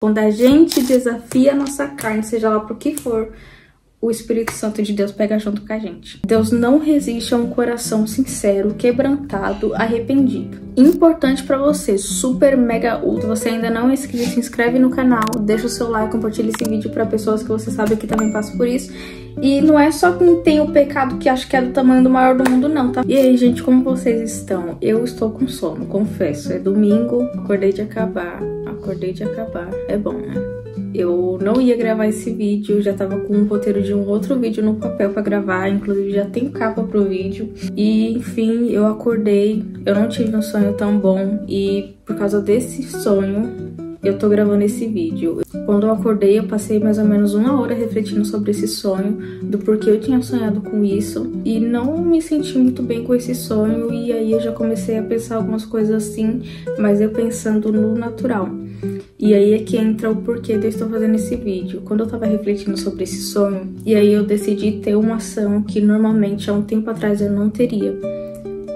Quando a gente desafia a nossa carne, seja lá pro que for, o Espírito Santo de Deus pega junto com a gente. Deus não resiste a um coração sincero, quebrantado, arrependido. Importante pra você, super mega ultra, você ainda não é inscrito, se inscreve no canal, deixa o seu like, compartilha esse vídeo pra pessoas que você sabe que também passam por isso. E não é só quem tem o pecado que acha que é do tamanho do maior do mundo não, tá? E aí, gente, como vocês estão? Eu estou com sono, confesso. É domingo, acordei de acabar, é bom, né? Eu não ia gravar esse vídeo, já tava com um roteiro de um outro vídeo no papel pra gravar, inclusive já tem capa pro vídeo. E, enfim, eu acordei, eu não tive um sonho tão bom e por causa desse sonho eu tô gravando esse vídeo. Quando eu acordei, eu passei mais ou menos 1 hora refletindo sobre esse sonho, do porquê eu tinha sonhado com isso, e não me senti muito bem com esse sonho, e aí eu já comecei a pensar algumas coisas assim, mas eu pensando no natural. E aí é que entra o porquê de eu estar fazendo esse vídeo. Quando eu tava refletindo sobre esse sonho, e aí eu decidi ter uma ação que normalmente há um tempo atrás eu não teria.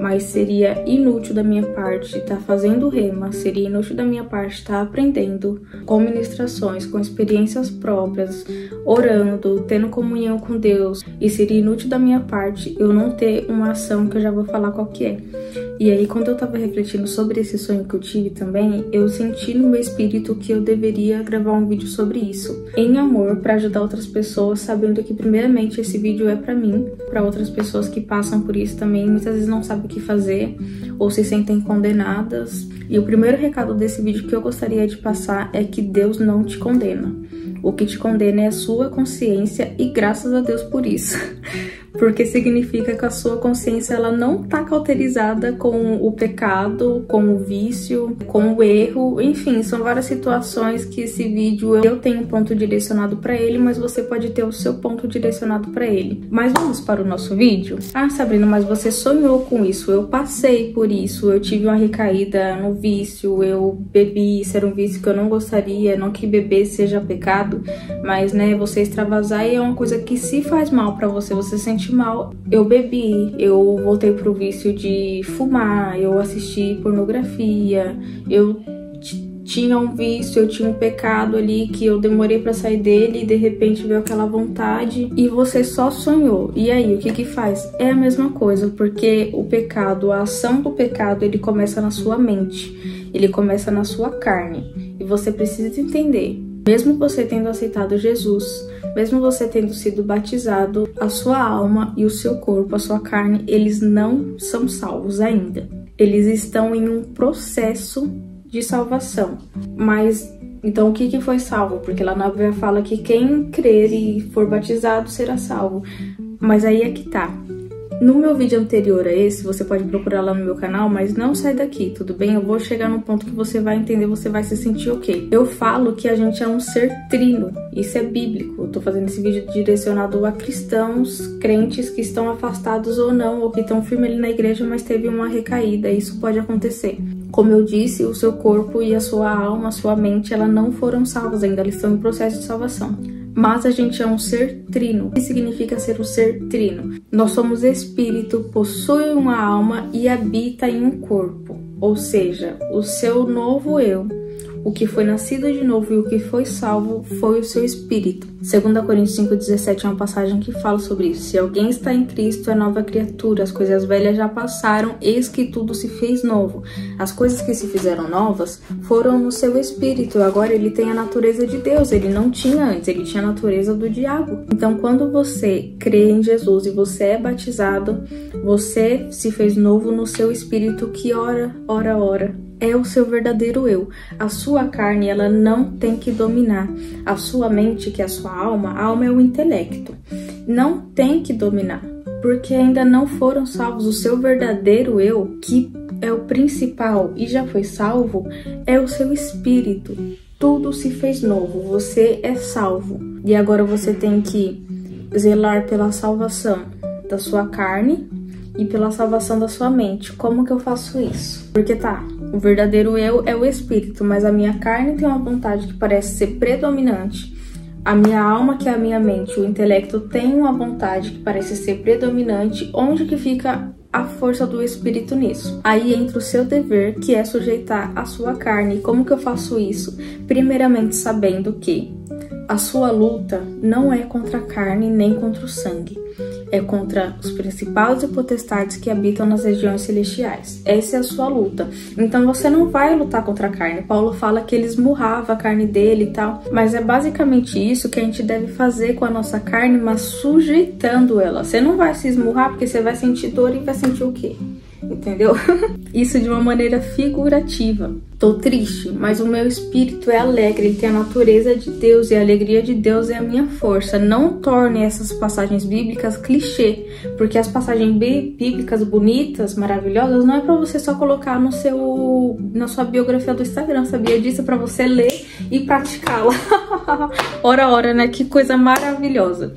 Mas seria inútil da minha parte estar fazendo rema, seria inútil da minha parte estar aprendendo com ministrações, com experiências próprias, orando, tendo comunhão com Deus. E seria inútil da minha parte eu não ter uma ação que eu já vou falar qual que é. E aí, quando eu tava refletindo sobre esse sonho que eu tive também, eu senti no meu espírito que eu deveria gravar um vídeo sobre isso, em amor, pra ajudar outras pessoas, sabendo que primeiramente esse vídeo é pra mim, pra outras pessoas que passam por isso também, muitas vezes não sabem o que fazer, ou se sentem condenadas. E o primeiro recado desse vídeo que eu gostaria de passar é que Deus não te condena. O que te condena é a sua consciência, e graças a Deus por isso. Porque significa que a sua consciência ela não tá cauterizada com o pecado, com o vício, com o erro, enfim, são várias situações que esse vídeo eu tenho um ponto direcionado para ele, mas você pode ter o seu ponto direcionado para ele. Mas vamos para o nosso vídeo? Ah, Sabrina, mas você sonhou com isso, eu passei por isso, eu tive uma recaída no vício, eu bebi, isso era um vício que eu não gostaria, não que beber seja pecado, mas né, você extravasar é uma coisa que se faz mal para você, você sente mal. Eu bebi, eu voltei pro vício de fumar, eu assisti pornografia, eu tinha um vício, eu tinha um pecado ali que eu demorei pra sair dele e de repente veio aquela vontade e você só sonhou. E aí, o que que faz? É a mesma coisa, porque o pecado, a ação do pecado, ele começa na sua mente, ele começa na sua carne. E você precisa entender, mesmo você tendo aceitado Jesus, mesmo você tendo sido batizado, a sua alma e o seu corpo, a sua carne, eles não são salvos ainda. Eles estão em um processo de salvação. Mas, então o que foi salvo? Porque lá na Bíblia fala que quem crer e for batizado será salvo. Mas aí é que tá. No meu vídeo anterior a esse, você pode procurar lá no meu canal, mas não sai daqui, tudo bem? Eu vou chegar num ponto que você vai entender, você vai se sentir ok. Eu falo que a gente é um ser trino, isso é bíblico. Eu tô fazendo esse vídeo direcionado a cristãos, crentes que estão afastados ou não, ou que estão firmes ali na igreja, mas teve uma recaída, isso pode acontecer. Como eu disse, o seu corpo e a sua alma, a sua mente, ela não foram salvas ainda, eles estão em processo de salvação. Mas a gente é um ser trino. O que significa ser um ser trino? Nós somos espírito, possui uma alma e habita em um corpo. Ou seja, o seu novo eu, o que foi nascido de novo e o que foi salvo foi o seu espírito. 2 Coríntios 5,17 é uma passagem que fala sobre isso. Se alguém está em Cristo, é nova criatura. As coisas velhas já passaram, eis que tudo se fez novo. As coisas que se fizeram novas foram no seu espírito. Agora ele tem a natureza de Deus. Ele não tinha antes, ele tinha a natureza do diabo. Então, quando você crê em Jesus e você é batizado, você se fez novo no seu espírito que ora é o seu verdadeiro eu. A sua carne, ela não tem que dominar. A sua mente, que é a sua alma, a alma é o intelecto. Não tem que dominar, porque ainda não foram salvos. O seu verdadeiro eu, que é o principal e já foi salvo, é o seu espírito. Tudo se fez novo, você é salvo. E agora você tem que zelar pela salvação da sua carne e pela salvação da sua mente. Como que eu faço isso? Porque o verdadeiro eu é o espírito, mas a minha carne tem uma vontade que parece ser predominante. A minha alma, que é a minha mente, o intelecto tem uma vontade que parece ser predominante. Onde que fica a força do Espírito nisso. Aí entra o seu dever, que é sujeitar a sua carne. E como que eu faço isso? Primeiramente sabendo que a sua luta não é contra a carne nem contra o sangue. É contra os principados e potestades que habitam nas regiões celestiais. Essa é a sua luta. Então você não vai lutar contra a carne. Paulo fala que ele esmurrava a carne dele e tal. Mas é basicamente isso que a gente deve fazer com a nossa carne, mas sujeitando ela. Você não vai se esmurrar porque você vai sentir dor e vai sentir o quê? Entendeu? Isso de uma maneira figurativa. Tô triste, mas o meu espírito é alegre, ele tem a natureza de Deus e a alegria de Deus é a minha força. Não torne essas passagens bíblicas clichê, porque as passagens bíblicas bonitas, maravilhosas, não é pra você só colocar na sua biografia do Instagram, sabia disso? É pra você ler e praticá-la. Ora, né? Que coisa maravilhosa.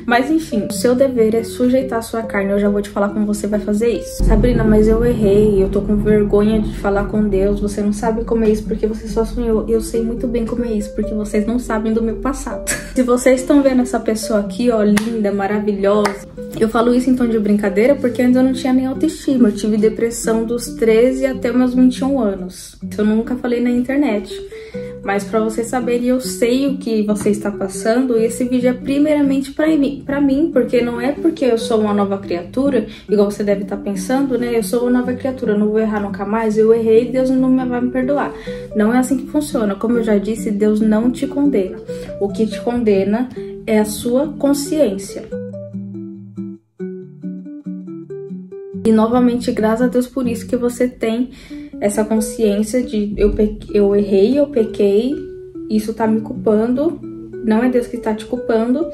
Mas enfim, o seu dever é sujeitar a sua carne. Eu já vou te falar como você vai fazer isso. Sabrina, mas eu errei, eu tô com vergonha de falar com Deus. Você não sabe como é isso porque você só sonhou. Eu sei muito bem como é isso porque vocês não sabem do meu passado. Se vocês estão vendo essa pessoa aqui, ó, linda, maravilhosa. Eu falo isso em tom de brincadeira porque antes eu não tinha nem autoestima. Eu tive depressão dos 13 até meus 21 anos. Isso eu nunca falei na internet. Mas pra vocês saberem, eu sei o que você está passando e esse vídeo é primeiramente pra mim, porque não é porque eu sou uma nova criatura, igual você deve estar pensando, né? Eu sou uma nova criatura, eu não vou errar nunca mais, eu errei, Deus não vai me perdoar. Não é assim que funciona. Como eu já disse, Deus não te condena. O que te condena é a sua consciência. E novamente, graças a Deus por isso que você tem essa consciência de eu errei, eu pequei, isso tá me culpando, não é Deus que tá te culpando,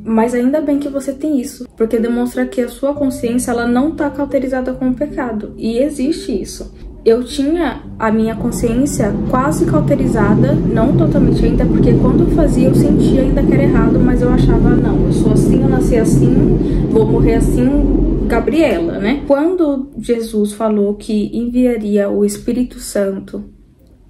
mas ainda bem que você tem isso, porque demonstra que a sua consciência ela não tá cauterizada com o pecado, e existe isso. Eu tinha a minha consciência quase cauterizada, não totalmente ainda, porque quando eu fazia eu sentia ainda que era errado, mas eu achava, não, eu sou assim, eu nasci assim, vou morrer assim, Gabriela, né? Quando Jesus falou que enviaria o Espírito Santo,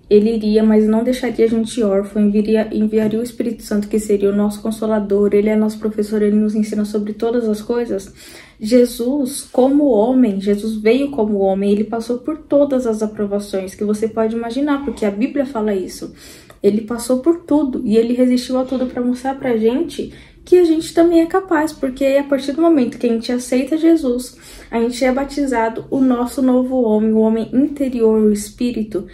ele iria, mas não deixaria a gente órfão, enviaria o Espírito Santo, que seria o nosso consolador, ele é nosso professor, ele nos ensina sobre todas as coisas. Jesus, como homem, Jesus veio como homem, ele passou por todas as aprovações que você pode imaginar, porque a Bíblia fala isso. Ele passou por tudo e ele resistiu a tudo para mostrar pra gente que a gente também é capaz, porque a partir do momento que a gente aceita Jesus, a gente é batizado, o nosso novo homem, o homem interior, o espírito,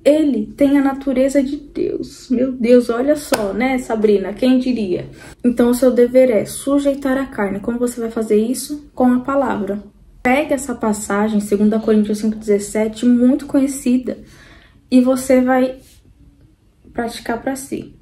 ele tem a natureza de Deus. Meu Deus, olha só, né, Sabrina? Quem diria? Então o seu dever é sujeitar a carne. Como você vai fazer isso? Com a palavra. Pega essa passagem, 2 Coríntios 5,17, muito conhecida, e você vai praticar para si.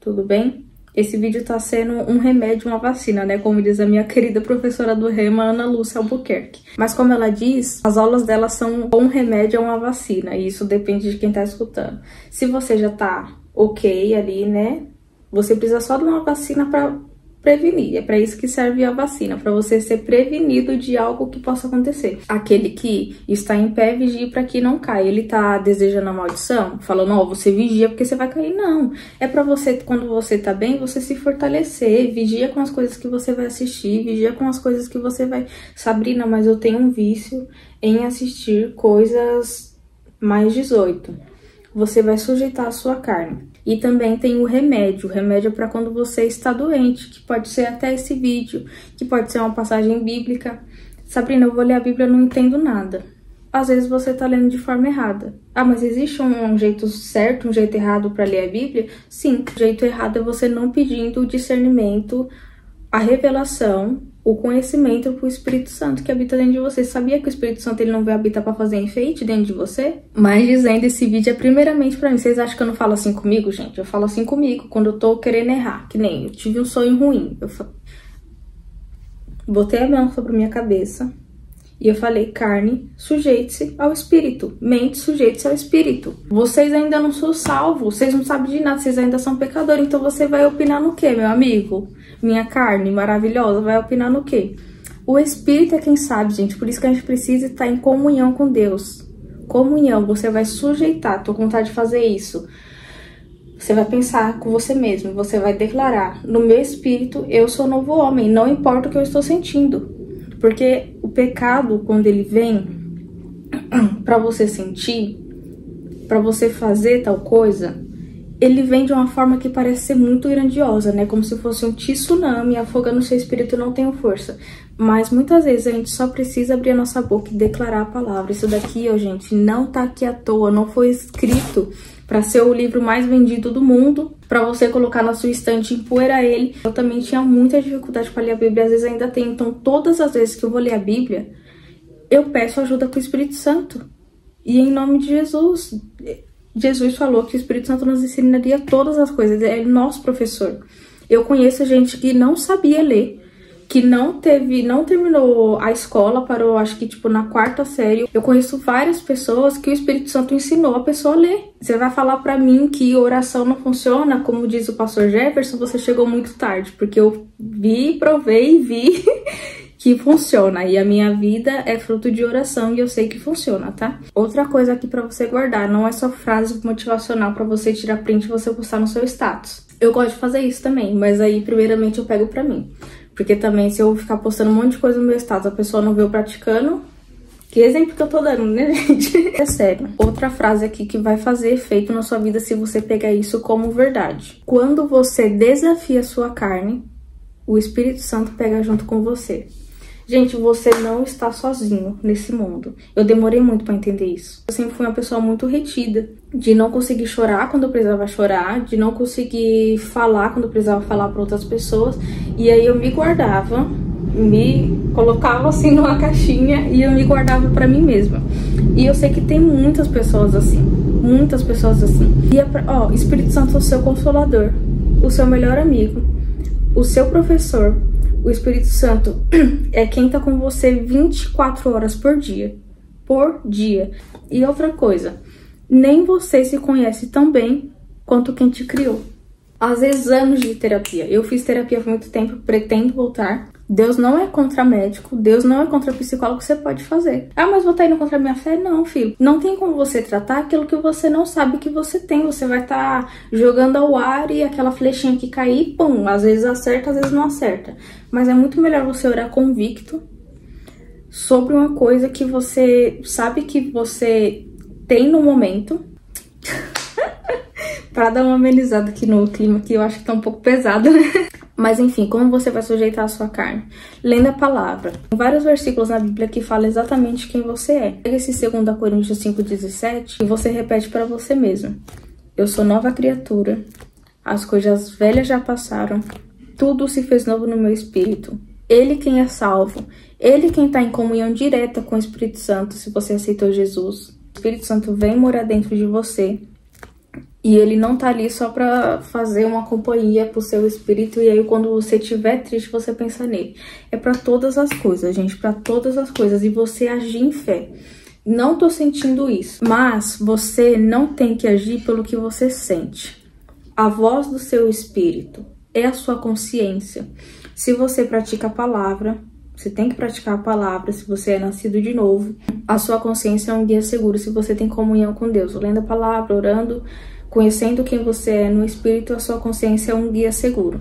Tudo bem? Esse vídeo tá sendo um remédio, uma vacina, né? Como diz a minha querida professora do Rema, Ana Lúcia Albuquerque. Mas como ela diz, as aulas dela são um remédio ou uma vacina. E isso depende de quem tá escutando. Se você já tá ok ali, né? Você precisa só de uma vacina pra prevenir. É pra isso que serve a vacina. Pra você ser prevenido de algo que possa acontecer. Aquele que está em pé, vigie pra que não caia. Ele tá desejando a maldição? Falando, ó, você vigia porque você vai cair. Não. É pra você, quando você tá bem, você se fortalecer. Vigia com as coisas que você vai assistir. Vigia com as coisas que você vai... Sabrina, mas eu tenho um vício em assistir coisas mais 18. Você vai sujeitar a sua carne. E também tem o remédio. O remédio é para quando você está doente, que pode ser até esse vídeo, que pode ser uma passagem bíblica. Sabrina, eu vou ler a Bíblia e não entendo nada. Às vezes você está lendo de forma errada. Ah, mas existe um jeito certo, um jeito errado para ler a Bíblia? Sim, o jeito errado é você não pedindo o discernimento, a revelação, o conhecimento pro Espírito Santo que habita dentro de você. Sabia que o Espírito Santo ele não vai habitar para fazer enfeite dentro de você? Mas dizendo, esse vídeo é primeiramente para mim. Vocês acham que eu não falo assim comigo, gente? Eu falo assim comigo quando eu tô querendo errar. Que nem eu tive um sonho ruim. Botei a mão sobre a minha cabeça e eu falei, carne, sujeite-se ao Espírito. Mente, sujeite-se ao Espírito. Vocês ainda não são salvos. Vocês não sabem de nada. Vocês ainda são pecadores. Então você vai opinar no quê, meu amigo? Minha carne maravilhosa vai opinar no quê? O Espírito é quem sabe, gente. Por isso que a gente precisa estar em comunhão com Deus. Comunhão, você vai sujeitar. Tô com vontade de fazer isso. Você vai pensar com você mesmo. Você vai declarar, no meu espírito, eu sou novo homem. Não importa o que eu estou sentindo. Porque o pecado, quando ele vem pra você sentir, pra você fazer tal coisa, ele vem de uma forma que parece ser muito grandiosa, né? Como se fosse um tsunami afogando o seu espírito e não tem força. Mas muitas vezes a gente só precisa abrir a nossa boca e declarar a palavra. Isso daqui, ó, gente, não tá aqui à toa, não foi escrito pra ser o livro mais vendido do mundo, pra você colocar na sua estante e empoeirar ele. Eu também tinha muita dificuldade pra ler a Bíblia, às vezes ainda tenho. Então, todas as vezes que eu vou ler a Bíblia, eu peço ajuda com o Espírito Santo. E em nome de Jesus... Jesus falou que o Espírito Santo nos ensinaria todas as coisas, é nosso professor. Eu conheço gente que não sabia ler, que não terminou a escola, parou acho que tipo na 4ª série. Eu conheço várias pessoas que o Espírito Santo ensinou a pessoa a ler. Você vai falar pra mim que oração não funciona, como diz o pastor Jefferson, você chegou muito tarde, porque eu provei e vi que funciona, e a minha vida é fruto de oração e eu sei que funciona, tá? Outra coisa aqui pra você guardar, não é só frase motivacional pra você tirar print e você postar no seu status. Eu gosto de fazer isso também, mas aí primeiramente eu pego pra mim, porque também se eu ficar postando um monte de coisa no meu status, a pessoa não vê eu praticando, que exemplo que eu tô dando, né, gente? É sério. Outra frase aqui que vai fazer efeito na sua vida se você pegar isso como verdade. Quando você desafia a sua carne, o Espírito Santo pega junto com você. Gente, você não está sozinho nesse mundo. Eu demorei muito pra entender isso. Eu sempre fui uma pessoa muito retida, de não conseguir chorar quando eu precisava chorar, de não conseguir falar quando eu precisava falar para outras pessoas. E aí eu me guardava, me colocava assim numa caixinha e eu me guardava pra mim mesma. E eu sei que tem muitas pessoas assim, muitas pessoas assim. E ó, Espírito Santo é o seu consolador, o seu melhor amigo, o seu professor. O Espírito Santo é quem tá com você 24 horas por dia. Por dia. E outra coisa, nem você se conhece tão bem quanto quem te criou. Às vezes, anos de terapia. Eu fiz terapia por muito tempo, pretendo voltar. Deus não é contra médico, Deus não é contra psicólogo, você pode fazer. Ah, mas vou estar indo contra a minha fé? Não, filho. Não tem como você tratar aquilo que você não sabe que você tem. Você vai estar jogando ao ar e aquela flechinha que cair, pum, às vezes acerta, às vezes não acerta. Mas é muito melhor você orar convicto sobre uma coisa que você sabe que você tem no momento. Para dar uma amenizada aqui no clima, que eu acho que tá um pouco pesado, né? Mas enfim, como você vai sujeitar a sua carne? Lendo a palavra. Tem vários versículos na Bíblia que falam exatamente quem você é. Pega esse 2 Coríntios 5,17 e você repete para você mesmo. Eu sou nova criatura, as coisas velhas já passaram, tudo se fez novo no meu espírito. Ele quem é salvo, ele quem está em comunhão direta com o Espírito Santo, se você aceitou Jesus. O Espírito Santo vem morar dentro de você. E ele não tá ali só pra fazer uma companhia pro seu espírito. E aí quando você estiver triste, você pensa nele. É pra todas as coisas, gente. Pra todas as coisas. E você agir em fé. Não tô sentindo isso. Mas você não tem que agir pelo que você sente. A voz do seu espírito é a sua consciência. Se você pratica a palavra, você tem que praticar a palavra. Se você é nascido de novo, a sua consciência é um guia seguro. Se você tem comunhão com Deus, lendo a palavra, orando, conhecendo quem você é no espírito, a sua consciência é um guia seguro.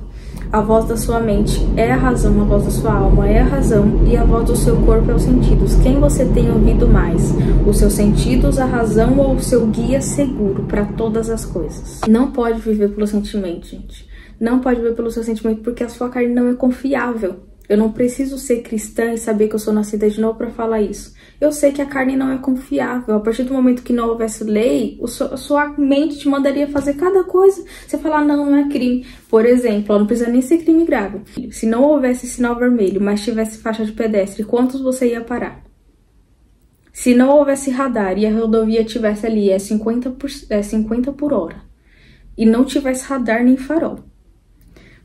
A voz da sua mente é a razão, a voz da sua alma é a razão e a voz do seu corpo é os sentidos. Quem você tem ouvido mais? Os seus sentidos, a razão ou o seu guia seguro para todas as coisas? Não pode viver pelo sentimento, gente. Não pode viver pelo seu sentimento porque a sua carne não é confiável. Eu não preciso ser cristã e saber que eu sou nascida de novo para falar isso. Eu sei que a carne não é confiável. A partir do momento que não houvesse lei, a sua mente te mandaria fazer cada coisa. Você falar, não, não é crime. Por exemplo, não precisa nem ser crime grave. Se não houvesse sinal vermelho, mas tivesse faixa de pedestre, quantos você ia parar? Se não houvesse radar e a rodovia tivesse ali, 50 por hora, e não tivesse radar nem farol,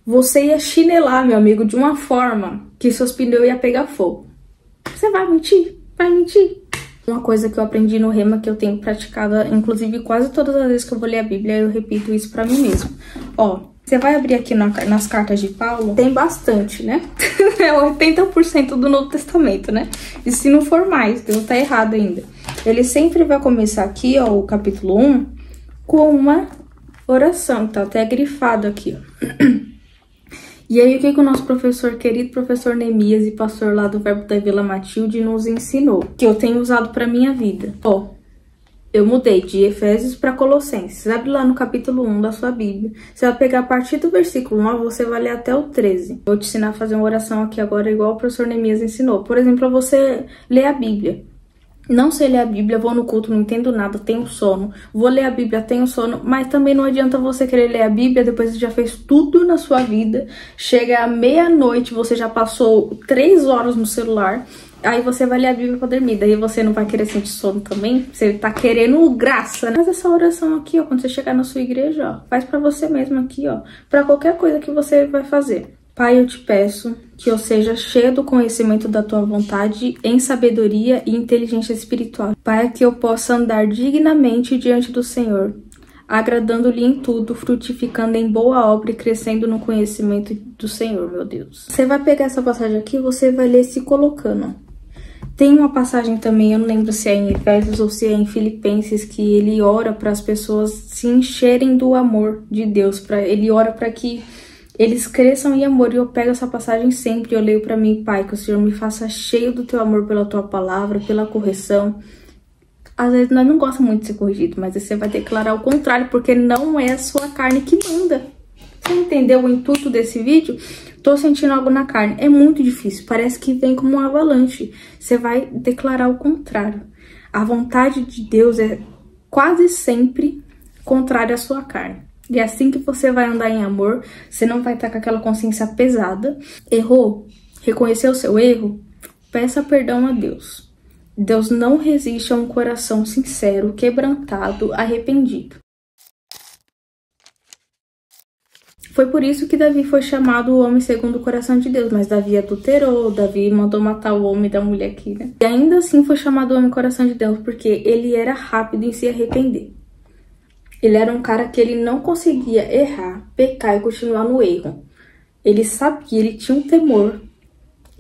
você ia chinelar, meu amigo, de uma forma que seus pneus iam pegar fogo. Você vai mentir? Vai mentir. Uma coisa que eu aprendi no Rema, que eu tenho praticado, inclusive quase todas as vezes que eu vou ler a Bíblia, eu repito isso pra mim mesmo. Ó, você vai abrir aqui nas cartas de Paulo, tem bastante, né? É 80% do Novo Testamento, né? E se não for mais, Deus tá errado ainda. Ele sempre vai começar aqui, ó, o capítulo 1, com uma oração, tá até grifado aqui, ó. E aí, o que o nosso professor, querido professor Neemias e pastor lá do Verbo da Vila Matilde nos ensinou? Que eu tenho usado pra minha vida. Ó, eu mudei de Efésios para Colossenses. Abre lá no capítulo 1 da sua Bíblia. Você vai pegar a partir do versículo 9, você vai ler até o 13. Vou te ensinar a fazer uma oração aqui agora, igual o professor Neemias ensinou. Por exemplo, você ler a Bíblia. Não sei ler a Bíblia, vou no culto, não entendo nada, tenho sono. Vou ler a Bíblia, tenho sono. Mas também não adianta você querer ler a Bíblia depois que já fez tudo na sua vida. Chega à meia-noite, você já passou 3 horas no celular. Aí você vai ler a Bíblia pra dormir. Daí você não vai querer sentir sono também. Você tá querendo graça, né? Faz essa oração aqui, ó. Quando você chegar na sua igreja, ó. Faz pra você mesmo aqui, ó. Pra qualquer coisa que você vai fazer. Pai, eu te peço que eu seja cheio do conhecimento da tua vontade em sabedoria e inteligência espiritual. Pai, que eu possa andar dignamente diante do Senhor, agradando-lhe em tudo, frutificando em boa obra e crescendo no conhecimento do Senhor, meu Deus. Você vai pegar essa passagem aqui e você vai ler se colocando. Tem uma passagem também, eu não lembro se é em Efésios ou se é em Filipenses, que ele ora para as pessoas se encherem do amor de Deus. Ele ora para que eles cresçam em amor, e eu pego essa passagem sempre, eu leio pra mim, Pai, que o Senhor me faça cheio do teu amor pela tua palavra, pela correção. Às vezes nós não gostamos muito de ser corrigido, mas você vai declarar o contrário, porque não é a sua carne que manda. Você entendeu o intuito desse vídeo? Tô sentindo algo na carne. É muito difícil, parece que vem como um avalanche. Você vai declarar o contrário. A vontade de Deus é quase sempre contrária à sua carne. E é assim que você vai andar em amor, você não vai estar com aquela consciência pesada. Errou? Reconheceu o seu erro? Peça perdão a Deus. Deus não resiste a um coração sincero, quebrantado, arrependido. Foi por isso que Davi foi chamado o homem segundo o coração de Deus, mas Davi adulterou, Davi mandou matar o homem da mulher aqui, né? E ainda assim foi chamado o homem coração de Deus, porque ele era rápido em se arrepender. Ele era um cara que ele não conseguia errar, pecar e continuar no erro. Ele sabia, ele tinha um temor.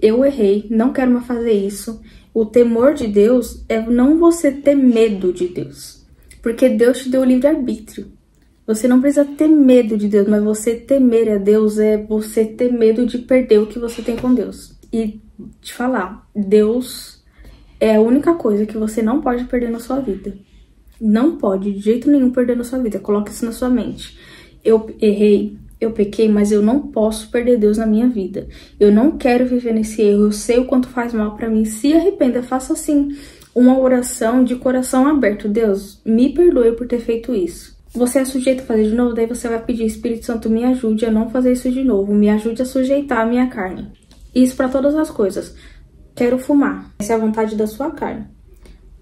Eu errei, não quero mais fazer isso. O temor de Deus é não você ter medo de Deus. Porque Deus te deu o livre-arbítrio. Você não precisa ter medo de Deus, mas você temer a Deus é você ter medo de perder o que você tem com Deus. E te falar, Deus é a única coisa que você não pode perder na sua vida. Não pode, de jeito nenhum, perder na sua vida. Coloque isso na sua mente. Eu errei, eu pequei, mas eu não posso perder Deus na minha vida. Eu não quero viver nesse erro. Eu sei o quanto faz mal pra mim. Se arrependa, faça assim uma oração de coração aberto. Deus, me perdoe por ter feito isso. Você é sujeito a fazer de novo, daí você vai pedir, Espírito Santo, me ajude a não fazer isso de novo. Me ajude a sujeitar a minha carne. Isso pra todas as coisas. Quero fumar. Essa é a vontade da sua carne.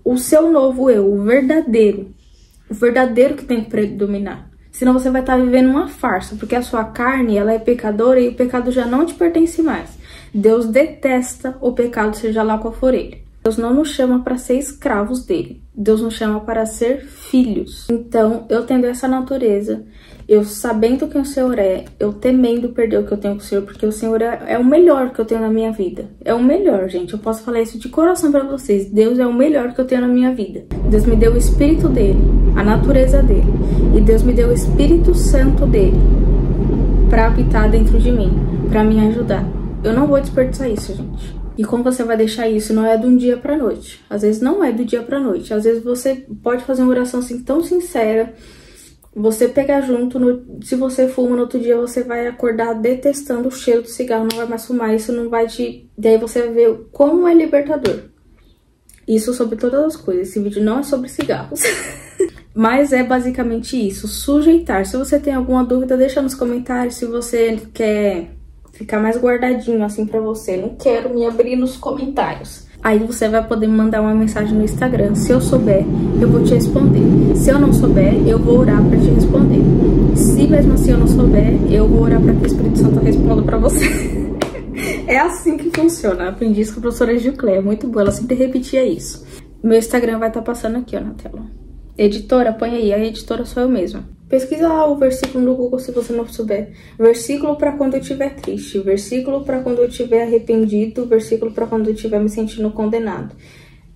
O seu novo eu, o verdadeiro que tem que predominar. Senão você vai estar vivendo uma farsa, porque a sua carne, ela é pecadora e o pecado já não te pertence mais. Deus detesta o pecado, seja lá qual for ele. Deus não nos chama para ser escravos dele. Deus nos chama para ser filhos. Então, eu tendo essa natureza, eu sabendo quem o Senhor é, eu temendo perder o que eu tenho com o Senhor, porque o Senhor é o melhor que eu tenho na minha vida. É o melhor, gente. Eu posso falar isso de coração para vocês. Deus é o melhor que eu tenho na minha vida. Deus me deu o Espírito dele, a natureza dele. E Deus me deu o Espírito Santo dele para habitar dentro de mim, para me ajudar. Eu não vou desperdiçar isso, gente. E como você vai deixar isso? Não é de um dia pra noite. Às vezes não é do dia pra noite. Às vezes você pode fazer uma oração assim tão sincera. Você pegar junto, se você fuma no outro dia, você vai acordar detestando o cheiro do cigarro, não vai mais fumar. Isso não vai te... Daí você vai ver como é libertador. Isso sobre todas as coisas. Esse vídeo não é sobre cigarros. Mas é basicamente isso. Sujeitar. Se você tem alguma dúvida, deixa nos comentários. Se você quer ficar mais guardadinho assim pra você, não quero me abrir nos comentários. Aí você vai poder me mandar uma mensagem no Instagram. Se eu souber, eu vou te responder. Se eu não souber, eu vou orar pra te responder. Se mesmo assim eu não souber, eu vou orar pra que o Espírito Santo responda pra você. É assim que funciona. Aprendi isso com a professora Gilcleia, muito boa. Ela sempre repetia isso. Meu Instagram vai estar passando aqui, ó, na tela. Editora, põe aí. A editora sou eu mesma. Pesquisa lá o versículo no Google se você não souber. Versículo para quando eu estiver triste. Versículo para quando eu estiver arrependido. Versículo para quando eu estiver me sentindo condenado.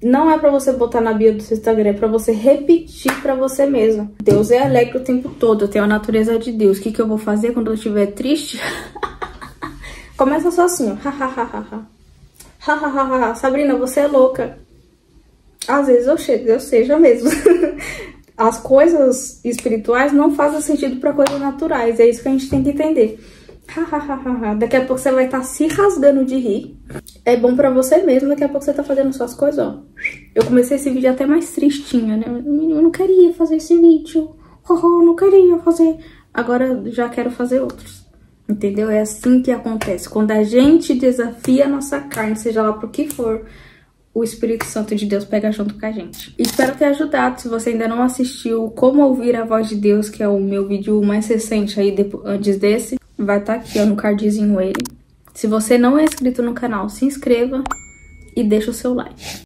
Não é para você botar na bio do seu Instagram, é para você repetir para você mesmo. Deus é alegre o tempo todo. Eu tenho a natureza de Deus. O que eu vou fazer quando eu estiver triste? Começa só assim, ó. Sabrina, você é louca. Às vezes eu seja mesmo. As coisas espirituais não fazem sentido para coisas naturais. É isso que a gente tem que entender. Daqui a pouco você vai estar se rasgando de rir. É bom pra você mesmo. Daqui a pouco você tá fazendo suas coisas, ó. Eu comecei esse vídeo até mais tristinha, né? Eu não queria fazer esse vídeo. Não queria fazer. Agora já quero fazer outros. Entendeu? É assim que acontece. Quando a gente desafia a nossa carne, seja lá pro que for, o Espírito Santo de Deus pega junto com a gente. Espero ter ajudado. Se você ainda não assistiu Como Ouvir a Voz de Deus, que é o meu vídeo mais recente aí antes desse, vai estar aqui, ó, no cardzinho ele. Se você não é inscrito no canal, se inscreva e deixa o seu like.